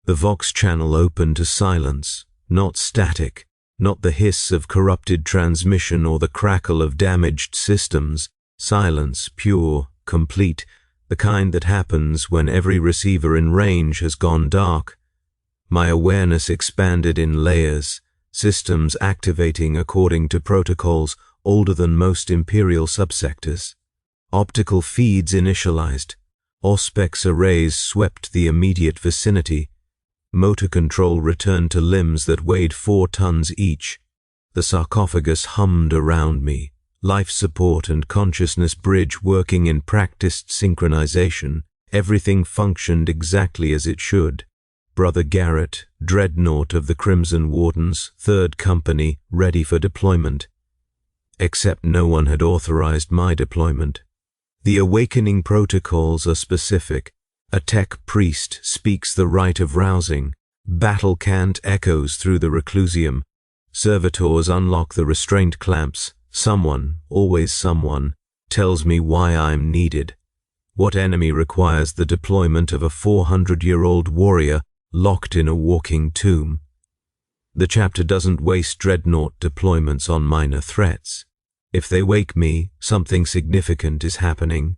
The Vox channel opened to silence, not static, not the hiss of corrupted transmission or the crackle of damaged systems. Silence, pure, complete, the kind that happens when every receiver in range has gone dark. My awareness expanded in layers, systems activating according to protocols older than most Imperial subsectors. Optical feeds initialized. Auspex arrays swept the immediate vicinity. Motor control returned to limbs that weighed 4 tons each. The sarcophagus hummed around me, life support and consciousness bridge working in practiced synchronization. Everything functioned exactly as it should. Brother Garrett, Dreadnought of the Crimson Wardens, 3rd Company, ready for deployment. Except no one had authorized my deployment. The awakening protocols are specific. A tech priest speaks the rite of rousing. Battle cant echoes through the reclusium. Servitors unlock the restraint clamps. Someone, always someone, tells me why I'm needed. What enemy requires the deployment of a 400-year-old warrior locked in a walking tomb? The chapter doesn't waste Dreadnought deployments on minor threats. If they wake me, something significant is happening.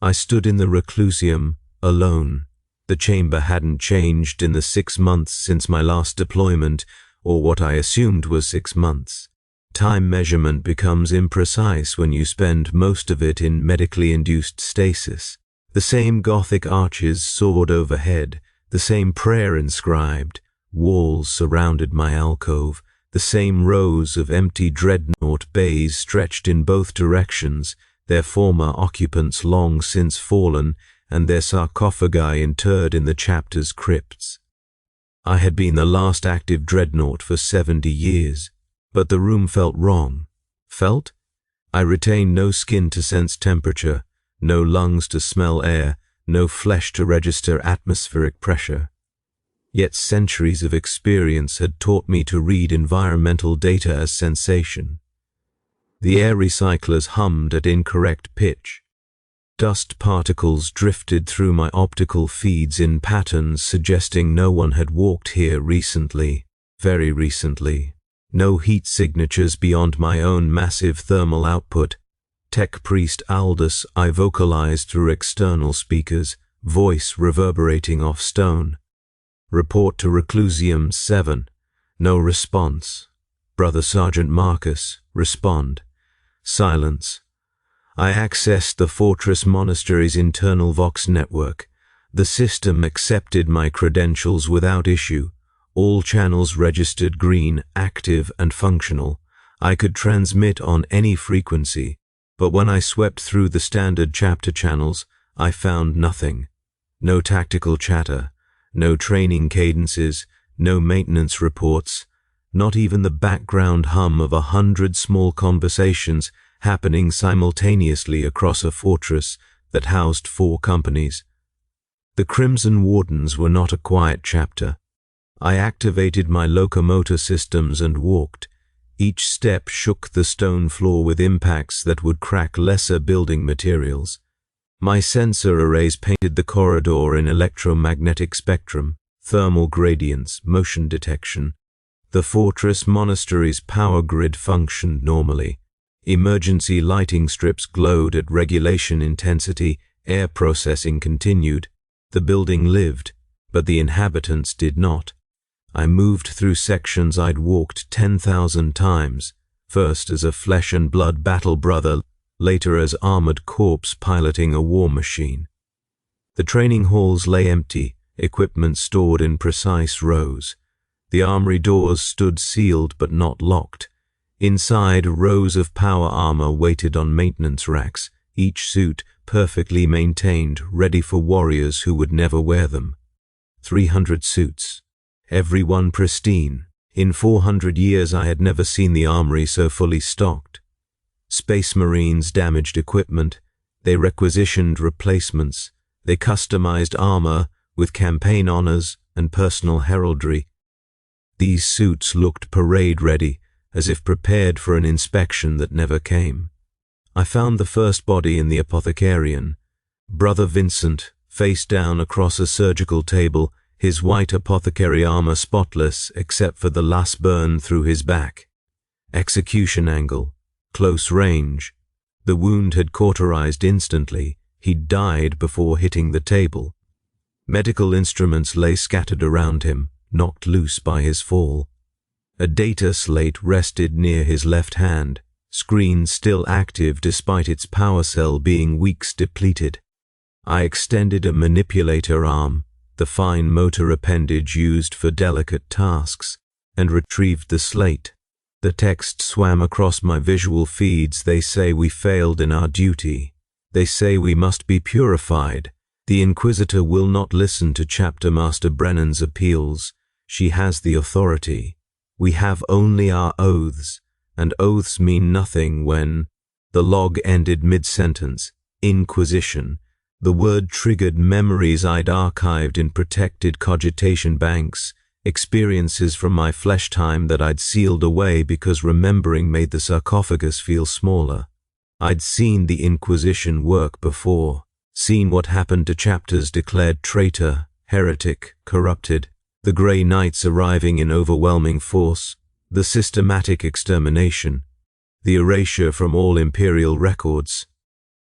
I stood in the reclusium, alone. The chamber hadn't changed in the 6 months since my last deployment, or what I assumed was 6 months. Time measurement becomes imprecise when you spend most of it in medically induced stasis. The same Gothic arches soared overhead, the same prayer inscribed, walls surrounded my alcove, the same rows of empty Dreadnought bays stretched in both directions, their former occupants long since fallen, and their sarcophagi interred in the chapter's crypts. I had been the last active Dreadnought for 70 years, but the room felt wrong. Felt? I retained no skin to sense temperature, no lungs to smell air, no flesh to register atmospheric pressure. Yet centuries of experience had taught me to read environmental data as sensation. The air recyclers hummed at incorrect pitch. Dust particles drifted through my optical feeds in patterns suggesting no one had walked here recently, very recently. No heat signatures beyond my own massive thermal output. Tech priest Aldous I vocalized through external speakers, voice reverberating off stone. Report to Reclusium 7. No response. Brother Sergeant Marcus, respond. Silence. I accessed the fortress-monastery's internal Vox network. The system accepted my credentials without issue. All channels registered green, active and functional. I could transmit on any frequency, but when I swept through the standard chapter channels, I found nothing. No tactical chatter, no training cadences, no maintenance reports, not even the background hum of 100 small conversations happening simultaneously across a fortress that housed 4 companies. The Crimson Wardens were not a quiet chapter. I activated my locomotor systems and walked. Each step shook the stone floor with impacts that would crack lesser building materials. My sensor arrays painted the corridor in electromagnetic spectrum, thermal gradients, motion detection. The fortress-monastery's power grid functioned normally. Emergency lighting strips glowed at regulation intensity, air processing continued. The building lived, but the inhabitants did not. I moved through sections I'd walked 10,000 times, first as a flesh and blood battle brother, later as armored corpse piloting a war machine. The training halls lay empty, equipment stored in precise rows. The armory doors stood sealed but not locked. Inside, rows of power armor waited on maintenance racks, each suit perfectly maintained, ready for warriors who would never wear them. 300 suits, every one pristine. In 400 years I had never seen the armory so fully stocked. Space Marines damaged equipment. They requisitioned replacements. They customized armor with campaign honors and personal heraldry. These suits looked parade-ready, as if prepared for an inspection that never came. I found the first body in the apothecarian. Brother Vincent, face down across a surgical table, his white apothecary armor spotless except for the last burn through his back. Execution angle, close range. The wound had cauterized instantly. He'd died before hitting the table. Medical instruments lay scattered around him, knocked loose by his fall. A data slate rested near his left hand, screen still active despite its power cell being weeks depleted. I extended a manipulator arm, the fine motor appendage used for delicate tasks, and retrieved the slate. The text swam across my visual feeds. They say we failed in our duty. They say we must be purified. The Inquisitor will not listen to Chapter Master Brennan's appeals. She has the authority. We have only our oaths, and oaths mean nothing when... The log ended mid-sentence. Inquisition. The word triggered memories I'd archived in protected cogitation banks, experiences from my flesh time that I'd sealed away because remembering made the sarcophagus feel smaller. I'd seen the Inquisition work before, seen what happened to chapters declared traitor, heretic, corrupted, the Grey Knights arriving in overwhelming force, the systematic extermination, the erasure from all Imperial records.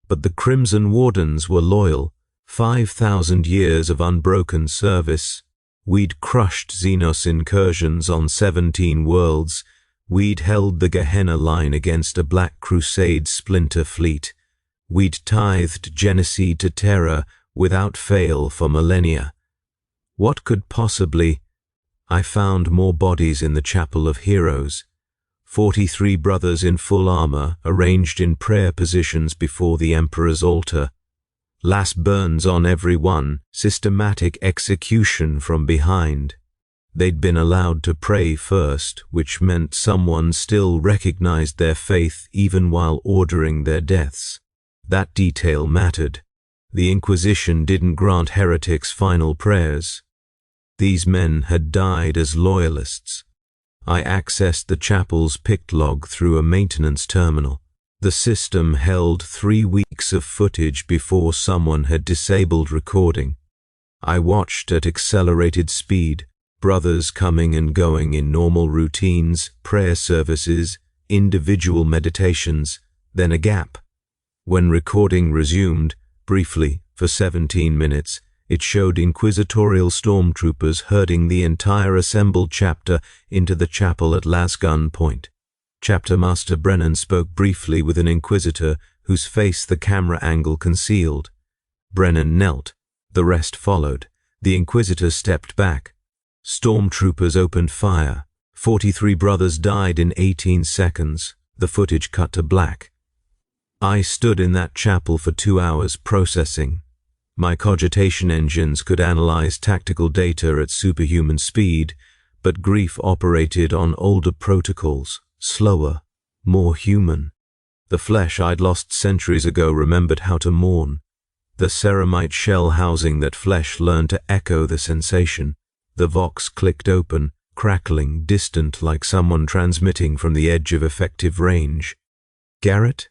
But the Crimson Wardens were loyal, 5,000 years of unbroken service. We'd crushed Xenos incursions on 17 worlds. We'd held the Gehenna line against a Black Crusade splinter fleet. We'd tithed genocide to terror without fail for millennia. What could possibly... I found more bodies in the Chapel of Heroes. 43 brothers in full armor, arranged in prayer positions before the Emperor's altar. Last burns on every one, systematic execution from behind. They'd been allowed to pray first, which meant someone still recognized their faith even while ordering their deaths. That detail mattered. The Inquisition didn't grant heretics final prayers. These men had died as loyalists. I accessed the chapel's pict log through a maintenance terminal. The system held 3 weeks of footage before someone had disabled recording. I watched at accelerated speed, brothers coming and going in normal routines, prayer services, individual meditations, then a gap. When recording resumed, briefly, for 17 minutes, it showed inquisitorial stormtroopers herding the entire assembled chapter into the chapel at Lasgun Point. Chapter Master Brennan spoke briefly with an inquisitor whose face the camera angle concealed. Brennan knelt. The rest followed. The inquisitor stepped back. Stormtroopers opened fire. 43 brothers died in 18 seconds. The footage cut to black. I stood in that chapel for 2 hours processing. My cogitation engines could analyze tactical data at superhuman speed, but grief operated on older protocols, slower, more human. The flesh I'd lost centuries ago remembered how to mourn. The ceramite shell housing that flesh learned to echo the sensation. The vox clicked open, crackling, distant like someone transmitting from the edge of effective range. Garrett?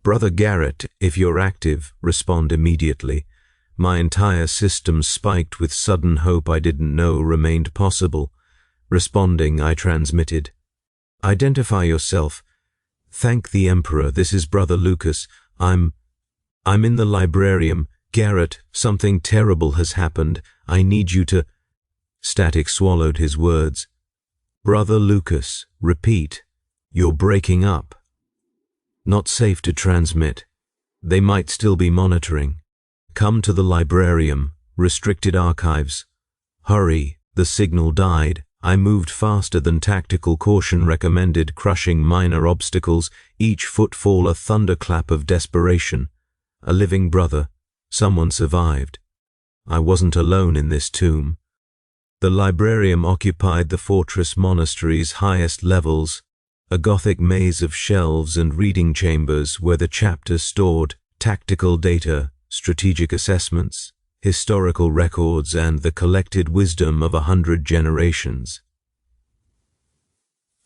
Brother Garrett, if you're active, respond immediately. My entire system spiked with sudden hope I didn't know remained possible. Responding, I transmitted. Identify yourself. Thank the Emperor, this is Brother Lucas. I'm in the librarium. Garrett, something terrible has happened. I need you to... Static swallowed his words. Brother Lucas, repeat. You're breaking up. Not safe to transmit. They might still be monitoring. Come to the librarium. Restricted archives. Hurry, the signal died. I moved faster than tactical caution recommended, crushing minor obstacles, each footfall a thunderclap of desperation. A living brother. Someone survived. I wasn't alone in this tomb. The librarium occupied the fortress-monastery's highest levels, a Gothic maze of shelves and reading chambers where the chapter stored tactical data, strategic assessments, historical records, and the collected wisdom of 100 generations.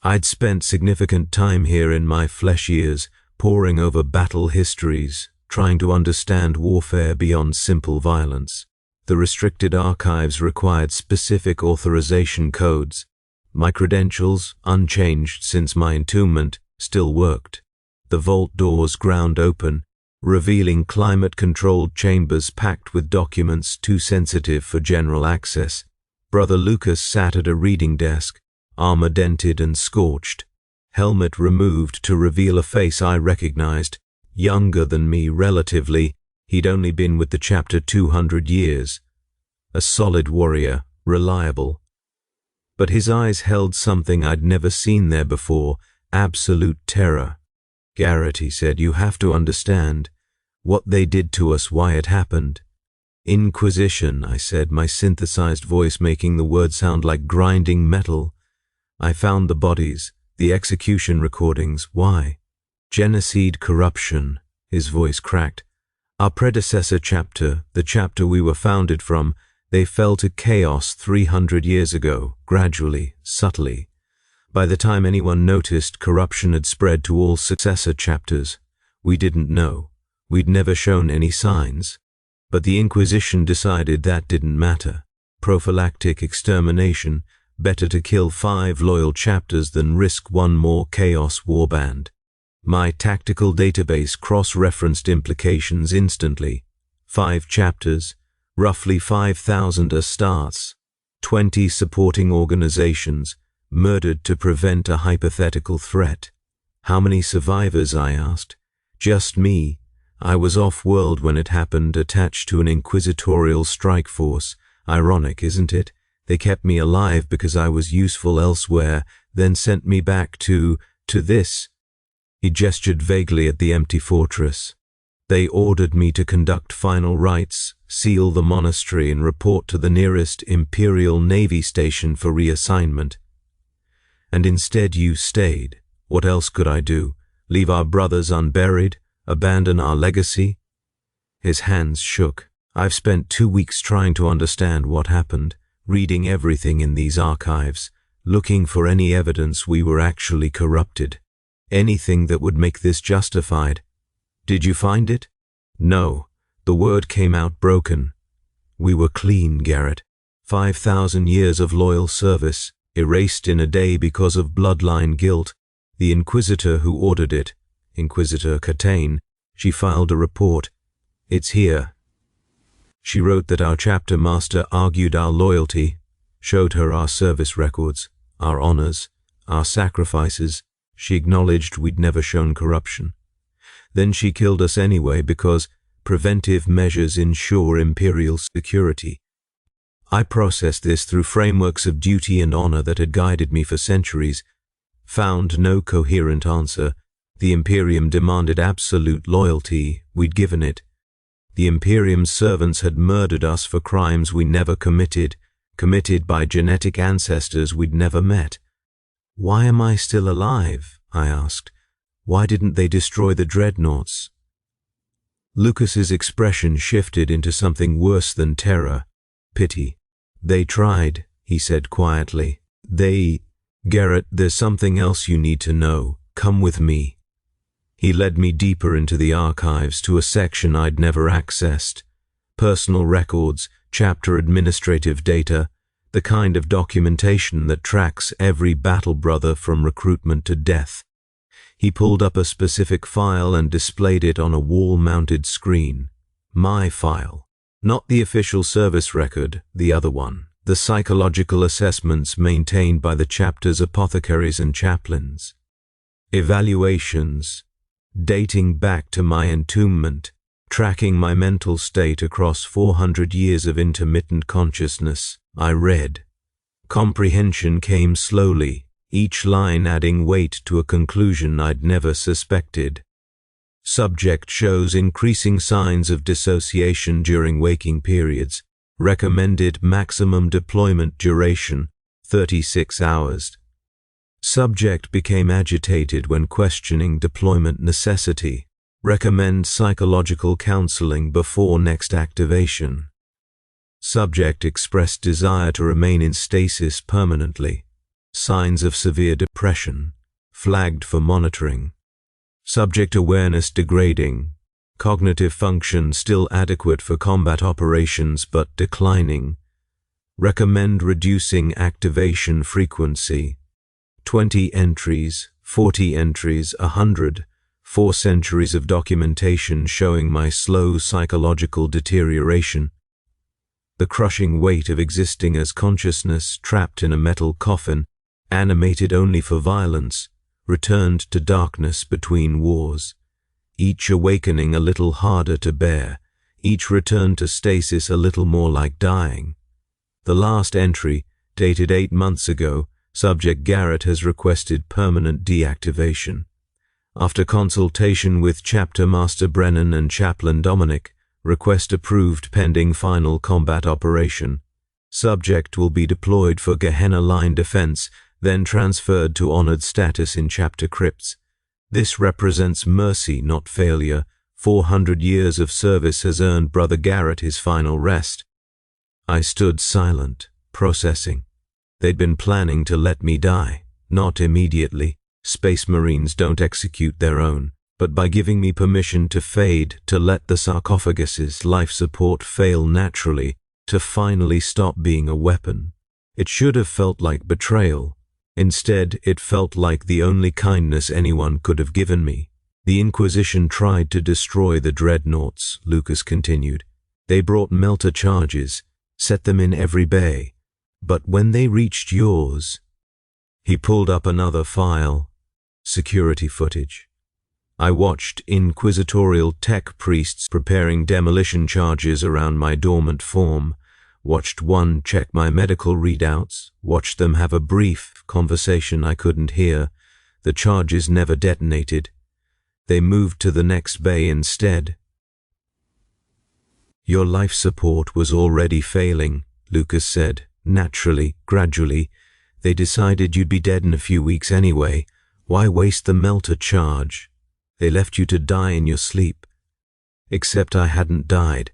I'd spent significant time here in my flesh years, poring over battle histories, trying to understand warfare beyond simple violence. The restricted archives required specific authorization codes. My credentials, unchanged since my entombment, still worked. The vault doors ground open, revealing climate-controlled chambers packed with documents too sensitive for general access. Brother Lucas sat at a reading desk, armor dented and scorched, helmet removed to reveal a face I recognized. Younger than me relatively, he'd only been with the chapter 200 years. A solid warrior, reliable. But his eyes held something I'd never seen there before, absolute terror. "Garrett," he said, "you have to understand what they did to us, why it happened." "Inquisition," I said, my synthesized voice making the word sound like grinding metal. "I found the bodies, the execution recordings. Why?" "Genocide, corruption," his voice cracked. "Our predecessor chapter, the chapter we were founded from, they fell to chaos 300 years ago, gradually, subtly. By the time anyone noticed, corruption had spread to all successor chapters. We didn't know. We'd never shown any signs. But the Inquisition decided that didn't matter. Prophylactic extermination, better to kill 5 loyal chapters than risk one more chaos warband. My tactical database cross-referenced implications instantly. 5 chapters, roughly 5,000 Astartes, 20 supporting organizations, murdered to prevent a hypothetical threat. "How many survivors?" I asked. "Just me. I was off-world when it happened, attached to an inquisitorial strike force. Ironic, isn't it? They kept me alive because I was useful elsewhere, then sent me back to this." He gestured vaguely at the empty fortress. "They ordered me to conduct final rites, seal the monastery, and report to the nearest Imperial Navy station for reassignment. And instead you stayed. What else could I do? Leave our brothers unburied? Abandon our legacy?" His hands shook. "I've spent 2 weeks trying to understand what happened, reading everything in these archives, looking for any evidence we were actually corrupted. Anything that would make this justified. Did you find it?" "No." The word came out broken. "We were clean, Garrett. 5,000 years of loyal service, erased in a day because of bloodline guilt. The Inquisitor who ordered it, Inquisitor Catane, she filed a report. It's here." She wrote that our chapter master argued our loyalty, showed her our service records, our honors, our sacrifices. She acknowledged we'd never shown corruption. Then she killed us anyway because preventive measures ensure Imperial security. I processed this through frameworks of duty and honor that had guided me for centuries, found no coherent answer. The Imperium demanded absolute loyalty. We'd given it. The Imperium's servants had murdered us for crimes we never committed by genetic ancestors we'd never met. "Why am I still alive?" I asked. "Why didn't they destroy the Dreadnoughts?" Lucas's expression shifted into something worse than terror, pity. "They tried," he said quietly. Garrett, there's something else you need to know. Come with me." He led me deeper into the archives to a section I'd never accessed. Personal records, chapter administrative data, the kind of documentation that tracks every battle brother from recruitment to death. He pulled up a specific file and displayed it on a wall-mounted screen. My file. Not the official service record, the other one. The psychological assessments maintained by the chapter's apothecaries and chaplains. Evaluations, dating back to my entombment, tracking my mental state across 400 years of intermittent consciousness. I read. Comprehension came slowly, each line adding weight to a conclusion I'd never suspected. Subject shows increasing signs of dissociation during waking periods. Recommended maximum deployment duration, 36 hours. Subject became agitated when questioning deployment necessity. Recommend psychological counseling before next activation. Subject expressed desire to remain in stasis permanently. Signs of severe depression. Flagged for monitoring. Subject awareness degrading. Cognitive function still adequate for combat operations but declining. Recommend reducing activation frequency. 20 entries, 40 entries, 100. 4 centuries of documentation showing my slow psychological deterioration. The crushing weight of existing as consciousness trapped in a metal coffin, animated only for violence, returned to darkness between wars. Each awakening a little harder to bear, each return to stasis a little more like dying. The last entry, dated 8 months ago, Subject Garrett has requested permanent deactivation. After consultation with Chapter Master Brennan and Chaplain Dominic, request approved pending final combat operation. Subject will be deployed for Gehenna Line defense, then transferred to honored status in Chapter Crypts. This represents mercy, not failure. 400 years of service has earned Brother Garrett his final rest. I stood silent, processing. They'd been planning to let me die, not immediately. Space Marines don't execute their own, but by giving me permission to fade, to let the sarcophagus's life support fail naturally, to finally stop being a weapon. It should have felt like betrayal. Instead, it felt like the only kindness anyone could have given me. The Inquisition tried to destroy the Dreadnoughts, Lucas continued. They brought melter charges, set them in every bay. But when they reached yours... He pulled up another file. Security footage. I watched inquisitorial tech priests preparing demolition charges around my dormant form, watched one check my medical readouts, watched them have a brief conversation I couldn't hear. The charges never detonated. They moved to the next bay instead. Your life support was already failing, Lucas said. Naturally, gradually. They decided you'd be dead in a few weeks anyway. Why waste the melter charge? They left you to die in your sleep. Except I hadn't died.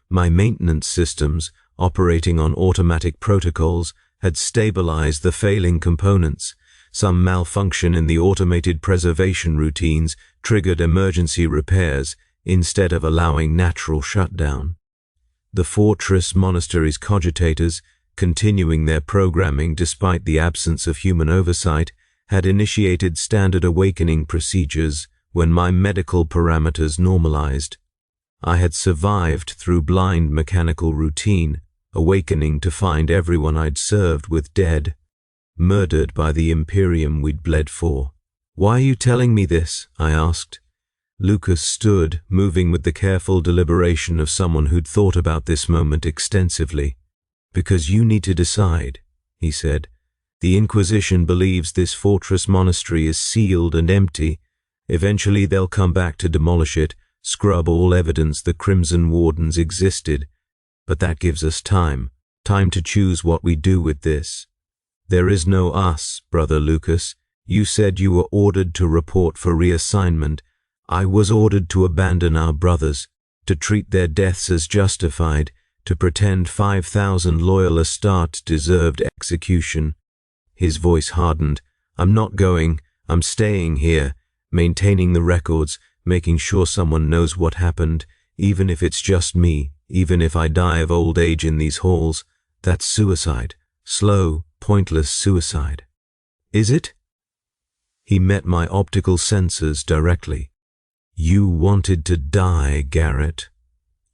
My maintenance systems, operating on automatic protocols, had stabilized the failing components. Some malfunction in the automated preservation routines triggered emergency repairs instead of allowing natural shutdown. The fortress-monastery's cogitators, continuing their programming despite the absence of human oversight, had initiated standard awakening procedures when my medical parameters normalized. I had survived through blind mechanical routine, awakening to find everyone I'd served with dead, murdered by the Imperium we'd bled for. Why are you telling me this? I asked. Lucas stood, moving with the careful deliberation of someone who'd thought about this moment extensively. Because you need to decide, he said. The Inquisition believes this fortress monastery is sealed and empty. Eventually they'll come back to demolish it, scrub all evidence the Crimson Wardens existed. But that gives us time to choose what we do with this. There is no us, Brother Lucas. You said you were ordered to report for reassignment. I was ordered to abandon our brothers, to treat their deaths as justified, to pretend 5,000 loyal Astartes deserved execution. His voice hardened. I'm not going. I'm staying here, maintaining the records, making sure someone knows what happened, even if it's just me, even if I die of old age in these halls. That's suicide. Slow, pointless suicide. Is it? He met my optical sensors directly. You wanted to die, Garrett.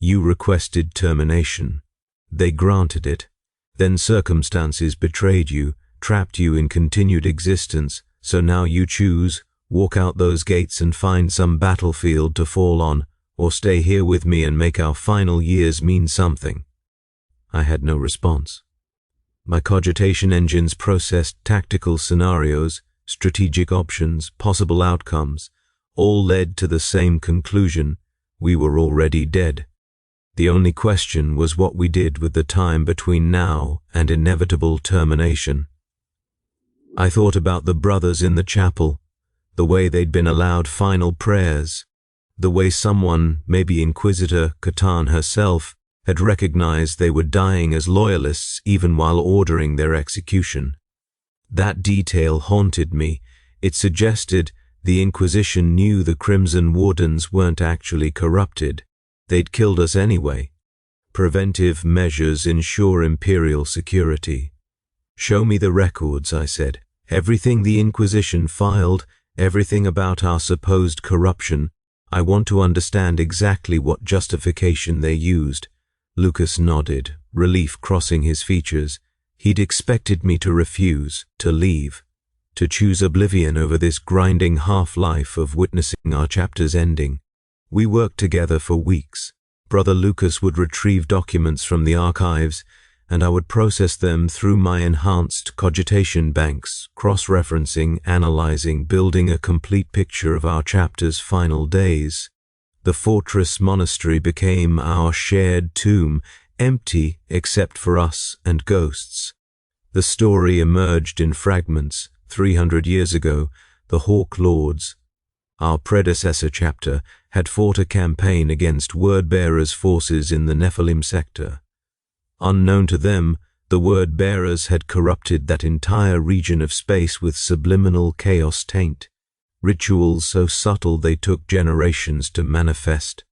You requested termination. They granted it. Then circumstances betrayed you, trapped you in continued existence, so now you choose, walk out those gates and find some battlefield to fall on, or stay here with me and make our final years mean something. I had no response. My cogitation engines processed tactical scenarios, strategic options, possible outcomes, all led to the same conclusion: we were already dead. The only question was what we did with the time between now and inevitable termination. I thought about the brothers in the chapel, the way they'd been allowed final prayers, the way someone, maybe Inquisitor Catan herself, had recognized they were dying as loyalists even while ordering their execution. That detail haunted me. It suggested The Inquisition knew the Crimson Wardens weren't actually corrupted. They'd killed us anyway. Preventive measures ensure Imperial security. Show me the records, I said. Everything the Inquisition filed, everything about our supposed corruption. I want to understand exactly what justification they used. Lucas nodded, relief crossing his features. He'd expected me to refuse, to leave, to choose oblivion over this grinding half-life of witnessing our chapter's ending. We worked together for weeks. Brother Lucas would retrieve documents from the archives, and I would process them through my enhanced cogitation banks, cross-referencing, analyzing, building a complete picture of our chapter's final days. The fortress-monastery became our shared tomb, empty except for us and ghosts. The story emerged in fragments. 300 years ago, the Hawk Lords, our predecessor chapter, had fought a campaign against Word-Bearers' forces in the Nephilim sector. Unknown to them, the Word-Bearers had corrupted that entire region of space with subliminal chaos taint, rituals so subtle they took generations to manifest.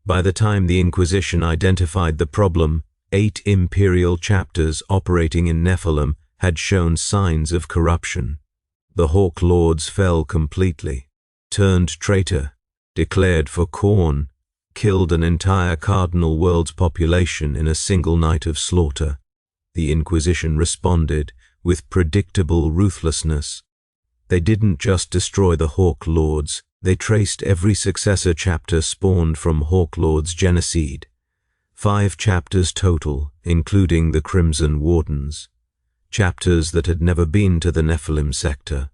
By the time the Inquisition identified the problem, 8 Imperial chapters operating in Nephilim had shown signs of corruption. The Hawk Lords fell completely, turned traitor, declared for Khorne, killed an entire cardinal world's population in a single night of slaughter. The Inquisition responded with predictable ruthlessness. They didn't just destroy the Hawk Lords, they traced every successor chapter spawned from Hawk Lords' genocide. 5 chapters total, including the Crimson Wardens. Chapters that had never been to the Nephilim sector.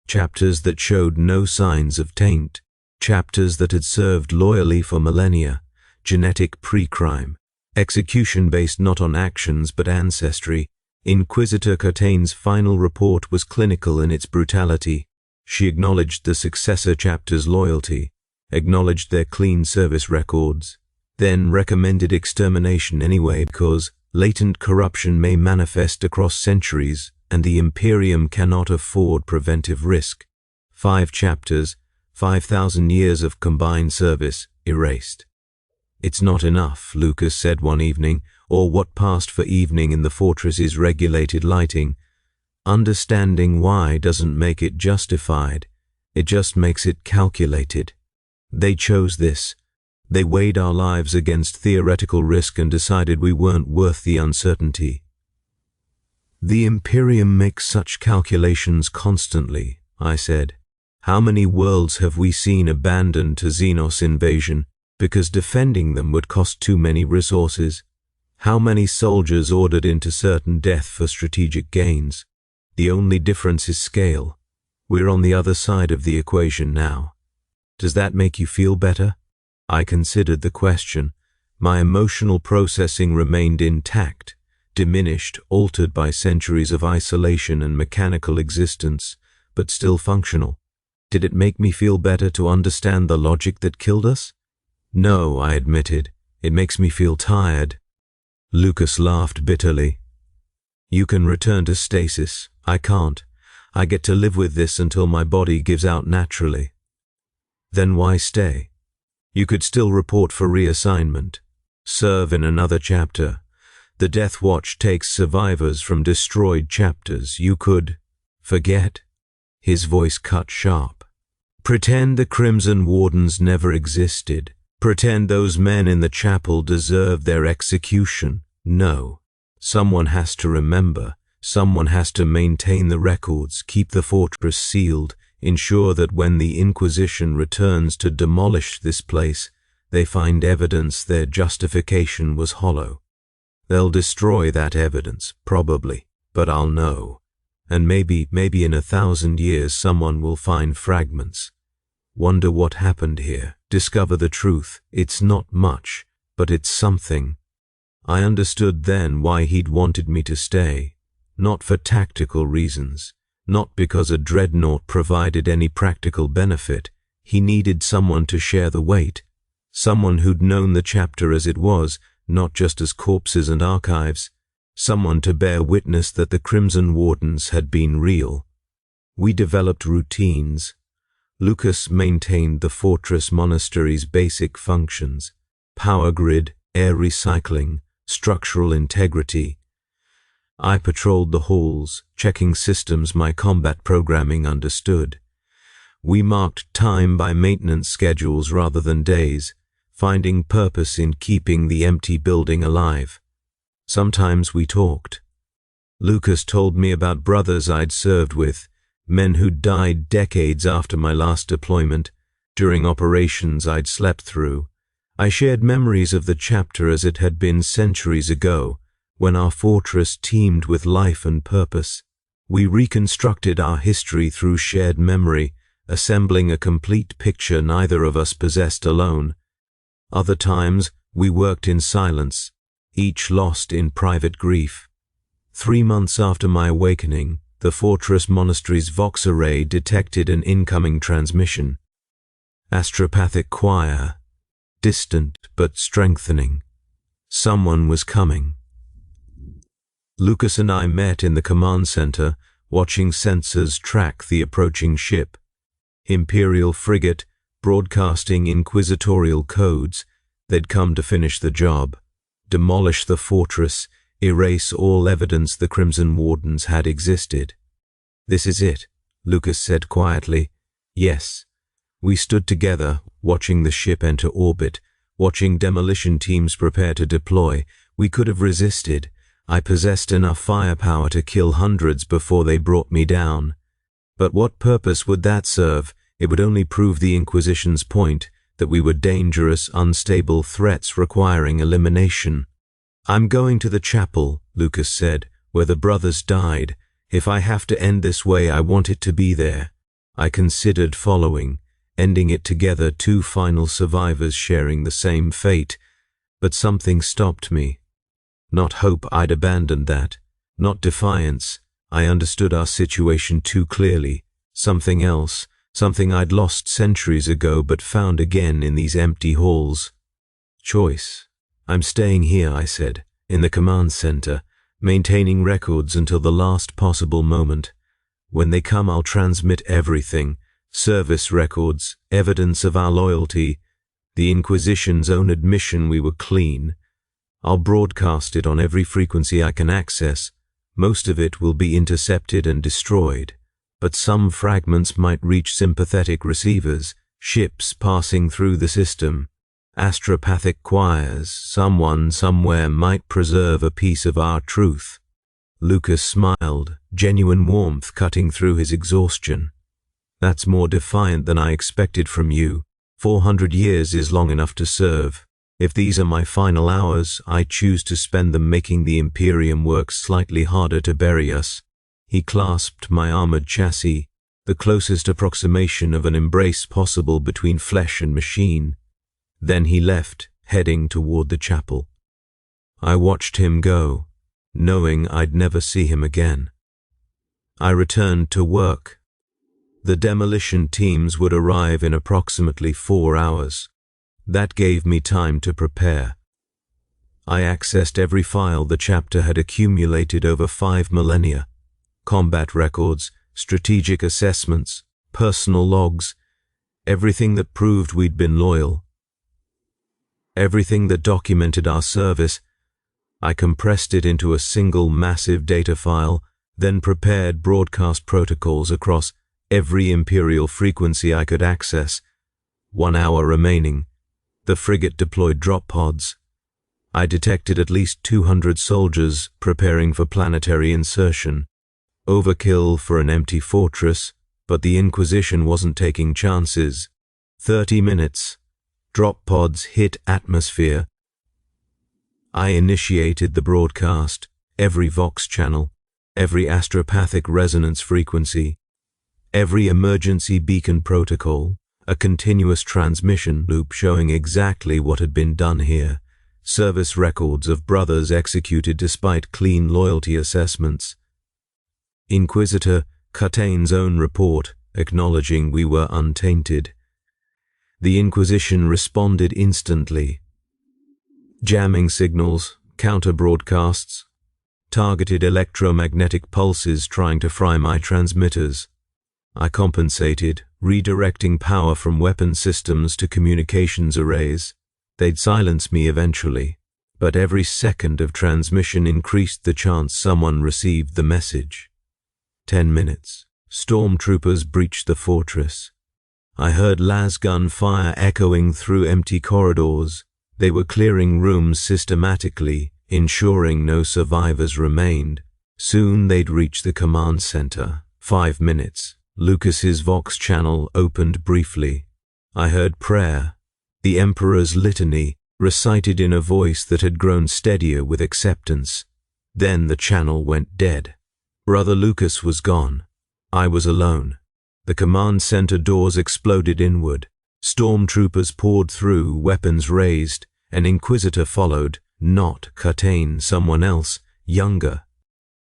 Chapters that showed no signs of taint. Chapters that had served loyally for millennia. Genetic pre-crime. Execution based not on actions but ancestry. Inquisitor Curtain's final report was clinical in its brutality. She acknowledged the successor chapter's loyalty, acknowledged their clean service records, then recommended extermination anyway because latent corruption may manifest across centuries and the Imperium cannot afford preventive risk. 5 chapters, 5,000 years of combined service, erased. It's not enough, Lucas said one evening, or what passed for evening in the fortress's regulated lighting. Understanding why doesn't make it justified, it just makes it calculated. They chose this. They weighed our lives against theoretical risk and decided we weren't worth the uncertainty. The Imperium makes such calculations constantly, I said. How many worlds have we seen abandoned to Xenos invasion because defending them would cost too many resources? How many soldiers ordered into certain death for strategic gains? The only difference is scale. We're on the other side of the equation now. Does that make you feel better? I considered the question. My emotional processing remained intact, diminished, altered by centuries of isolation and mechanical existence, but still functional. Did it make me feel better to understand the logic that killed us? No, I admitted. It makes me feel tired. Lucas laughed bitterly. You can return to stasis. I can't. I get to live with this until my body gives out naturally. Then why stay? You could still report for reassignment. Serve in another chapter. The Death Watch takes survivors from destroyed chapters. You could forget. His voice cut sharp. Pretend the Crimson Wardens never existed. Pretend those men in the chapel deserve their execution. No. Someone has to remember. Someone has to maintain the records, keep the fortress sealed, ensure that when the Inquisition returns to demolish this place, they find evidence their justification was hollow. They'll destroy that evidence, probably, but I'll know. And maybe in 1,000 years someone will find fragments. Wonder what happened here. Discover the truth. It's not much, but it's something. I understood then why he'd wanted me to stay. Not for tactical reasons. Not because a Dreadnought provided any practical benefit. He needed someone to share the weight. Someone who'd known the chapter as it was, not just as corpses and archives. Someone to bear witness that the Crimson Wardens had been real. We developed routines. Lucas maintained the fortress-monastery's basic functions: power grid, air recycling, structural integrity. I patrolled the halls, checking systems my combat programming understood. We marked time by maintenance schedules rather than days, finding purpose in keeping the empty building alive. Sometimes we talked. Lucas told me about brothers I'd served with, men who'd died decades after my last deployment, during operations I'd slept through. I shared memories of the chapter as it had been centuries ago, when our fortress teemed with life and purpose. We reconstructed our history through shared memory, assembling a complete picture neither of us possessed alone. Other times, we worked in silence, each lost in private grief. 3 months after my awakening, the fortress-monastery's Vox array detected an incoming transmission. Astropathic choir, distant but strengthening. Someone was coming. Lucas and I met in the command center, watching sensors track the approaching ship. Imperial frigate, broadcasting inquisitorial codes. They'd come to finish the job, demolish the fortress, erase all evidence the Crimson Wardens had existed. "This is it," Lucas said quietly. "Yes." We stood together, watching the ship enter orbit, watching demolition teams prepare to deploy. We could have resisted. I possessed enough firepower to kill hundreds before they brought me down. But what purpose would that serve? It would only prove the Inquisition's point, that we were dangerous, unstable threats requiring elimination. "I'm going to the chapel," Lucas said, "where the brothers died. If I have to end this way, I want it to be there." I considered following, ending it together, 2 final survivors sharing the same fate. But something stopped me. Not hope, I'd abandoned that. Not defiance. I understood our situation too clearly. Something else, something I'd lost centuries ago but found again in these empty halls. Choice. "I'm staying here," I said, "in the command center, maintaining records until the last possible moment. When they come, I'll transmit everything, service records, evidence of our loyalty, the Inquisition's own admission we were clean. I'll broadcast it on every frequency I can access. Most of it will be intercepted and destroyed, but some fragments might reach sympathetic receivers, ships passing through the system. Astropathic choirs, someone somewhere might preserve a piece of our truth." Lucas smiled, genuine warmth cutting through his exhaustion. "That's more defiant than I expected from you. 400 years is long enough to serve. If these are my final hours, I choose to spend them making the Imperium work slightly harder to bury us." He clasped my armored chassis, the closest approximation of an embrace possible between flesh and machine. Then he left, heading toward the chapel. I watched him go, knowing I'd never see him again. I returned to work. The demolition teams would arrive in approximately 4 hours. That gave me time to prepare. I accessed every file the chapter had accumulated over 5 millennia. Combat records, strategic assessments, personal logs, everything that proved we'd been loyal. Everything that documented our service. I compressed it into a single massive data file, then prepared broadcast protocols across every Imperial frequency I could access. 1 hour remaining. The frigate deployed drop pods. I detected at least 200 soldiers preparing for planetary insertion. Overkill for an empty fortress, but the Inquisition wasn't taking chances. 30 minutes. Drop pods hit atmosphere. I initiated the broadcast, every Vox channel, every astropathic resonance frequency, every emergency beacon protocol, a continuous transmission loop showing exactly what had been done here, service records of brothers executed despite clean loyalty assessments. Inquisitor Catain's own report, acknowledging we were untainted. The Inquisition responded instantly. Jamming signals, counter-broadcasts, targeted electromagnetic pulses trying to fry my transmitters. I compensated, redirecting power from weapon systems to communications arrays. They'd silence me eventually, but every second of transmission increased the chance someone received the message. 10 minutes. Stormtroopers breached the fortress. I heard lasgun fire echoing through empty corridors. They were clearing rooms systematically, ensuring no survivors remained. Soon they'd reach the command center. 5 minutes. Lucas's Vox channel opened briefly. I heard prayer, the Emperor's litany, recited in a voice that had grown steadier with acceptance. Then the channel went dead. Brother Lucas was gone. I was alone. The command center doors exploded inward. Stormtroopers poured through, weapons raised. An Inquisitor followed, not Catane, someone else, younger.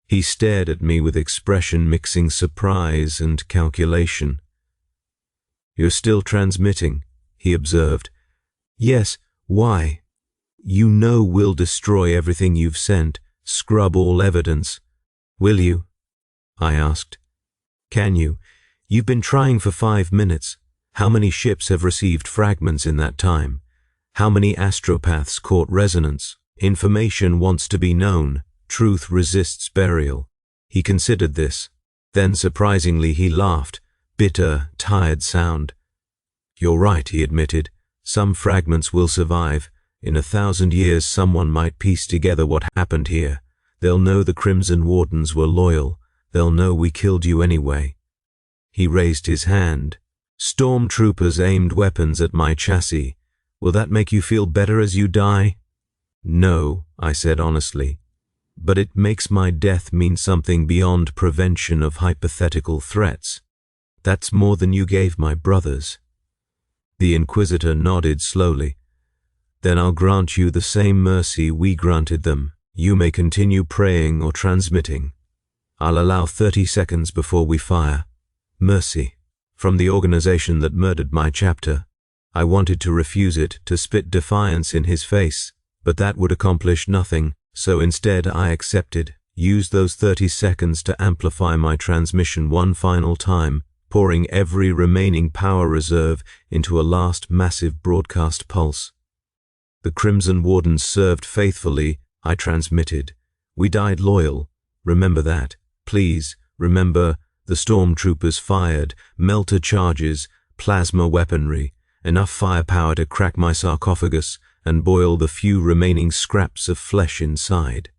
He stared at me with expression mixing surprise and calculation. "You're still transmitting," he observed. "Yes, why?" "You know we'll destroy everything you've sent, scrub all evidence. Will you?" I asked. "Can you? You've been trying for 5 minutes. How many ships have received fragments in that time? How many astropaths caught resonance? Information wants to be known. Truth resists burial." He considered this. Then surprisingly he laughed, bitter, tired sound. "You're right," he admitted. "Some fragments will survive. In 1,000 years someone might piece together what happened here. They'll know the Crimson Wardens were loyal. They'll know we killed you anyway." He raised his hand. "Stormtroopers aimed weapons at my chassis. Will that make you feel better as you die?" "No," I said honestly. "But it makes my death mean something beyond prevention of hypothetical threats. That's more than you gave my brothers." The Inquisitor nodded slowly. "Then I'll grant you the same mercy we granted them. You may continue praying or transmitting. I'll allow 30 seconds before we fire. Mercy. From the organization that murdered my chapter. I wanted to refuse it, to spit defiance in his face, but that would accomplish nothing. So instead I accepted, used those 30 seconds to amplify my transmission one final time, pouring every remaining power reserve into a last massive broadcast pulse. The Crimson Wardens served faithfully, I transmitted. We died loyal. Remember that. Please, remember the stormtroopers fired, melter charges, plasma weaponry, enough firepower to crack my sarcophagus and boil the few remaining scraps of flesh inside.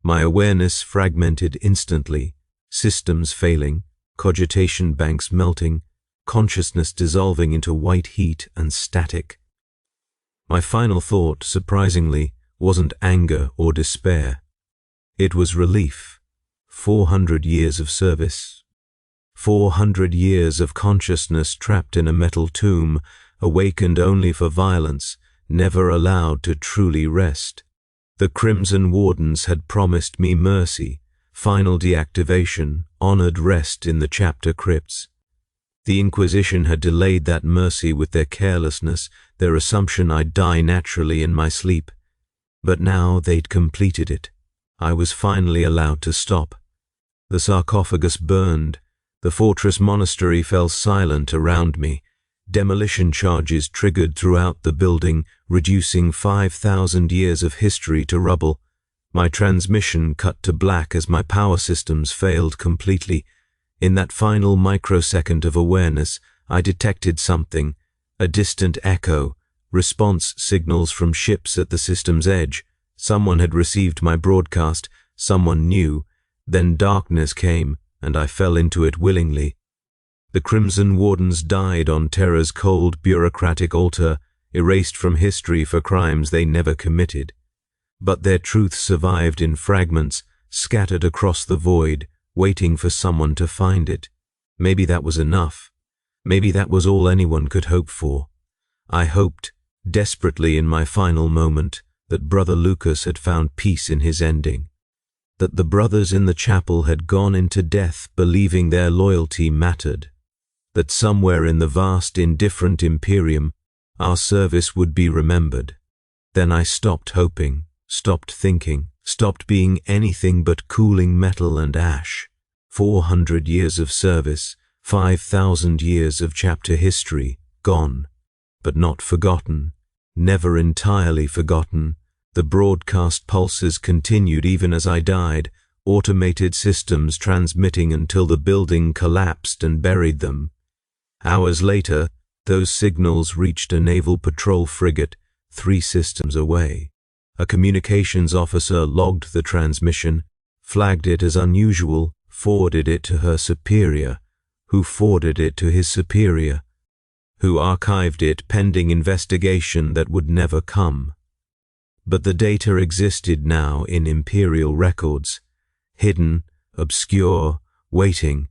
My awareness fragmented instantly, systems failing, cogitation banks melting, consciousness dissolving into white heat and static. My final thought, surprisingly, wasn't anger or despair. It was relief. 400 years of service. 400 years of consciousness trapped in a metal tomb, awakened only for violence, never allowed to truly rest. The Crimson Wardens had promised me mercy, final deactivation, honored rest in the chapter crypts. The Inquisition had delayed that mercy with their carelessness, their assumption I'd die naturally in my sleep. But now they'd completed it. I was finally allowed to stop. The sarcophagus burned. The fortress-monastery fell silent around me. Demolition charges triggered throughout the building, reducing 5,000 years of history to rubble. My transmission cut to black as my power systems failed completely. In that final microsecond of awareness, I detected something, a distant echo, response signals from ships at the system's edge. Someone had received my broadcast, someone new. Then darkness came, and I fell into it willingly. The Crimson Wardens died on Terra's cold bureaucratic altar, erased from history for crimes they never committed. But their truth survived in fragments, scattered across the void, waiting for someone to find it. Maybe that was enough. Maybe that was all anyone could hope for. I hoped, desperately in my final moment, that Brother Lucas had found peace in his ending. That the brothers in the chapel had gone into death believing their loyalty mattered. That somewhere in the vast, indifferent Imperium, our service would be remembered. Then I stopped hoping, stopped thinking, stopped being anything but cooling metal and ash. 400 years of service, 5,000 years of chapter history, gone, but not forgotten, never entirely forgotten. The broadcast pulses continued even as I died, automated systems transmitting until the building collapsed and buried them. Hours later, those signals reached a naval patrol frigate 3 systems away. A communications officer logged the transmission, flagged it as unusual, forwarded it to her superior, who forwarded it to his superior, who archived it pending investigation that would never come. But the data existed now in Imperial records, hidden, obscure, waiting.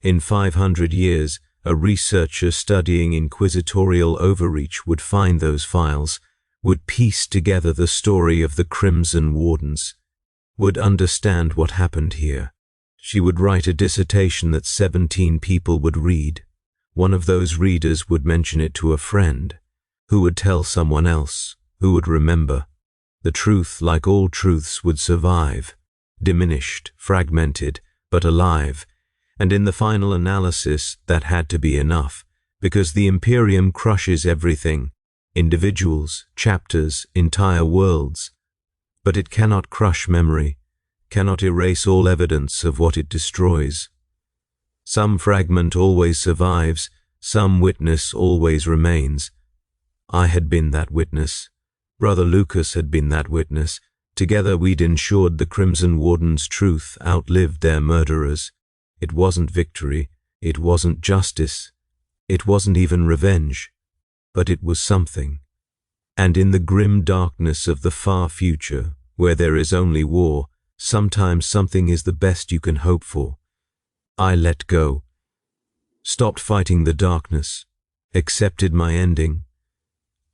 In 500 years, a researcher studying inquisitorial overreach would find those files, would piece together the story of the Crimson Wardens, would understand what happened here. She would write a dissertation that 17 people would read. One of those readers would mention it to a friend, who would tell someone else, who would remember. The truth, like all truths, would survive, diminished, fragmented, but alive, and in the final analysis that had to be enough, because the Imperium crushes everything, individuals, chapters, entire worlds, but it cannot crush memory, cannot erase all evidence of what it destroys. Some fragment always survives, some witness always remains. I had been that witness. Brother Lucas had been that witness. Together we'd ensured the Crimson Warden's truth outlived their murderers. It wasn't victory, it wasn't justice, it wasn't even revenge, but it was something. And in the grim darkness of the far future, where there is only war, sometimes something is the best you can hope for. I let go, stopped fighting the darkness, accepted my ending.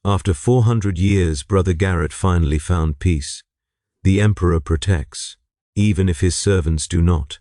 After 400 years, Brother Garrett finally found peace. The Emperor protects, even if his servants do not.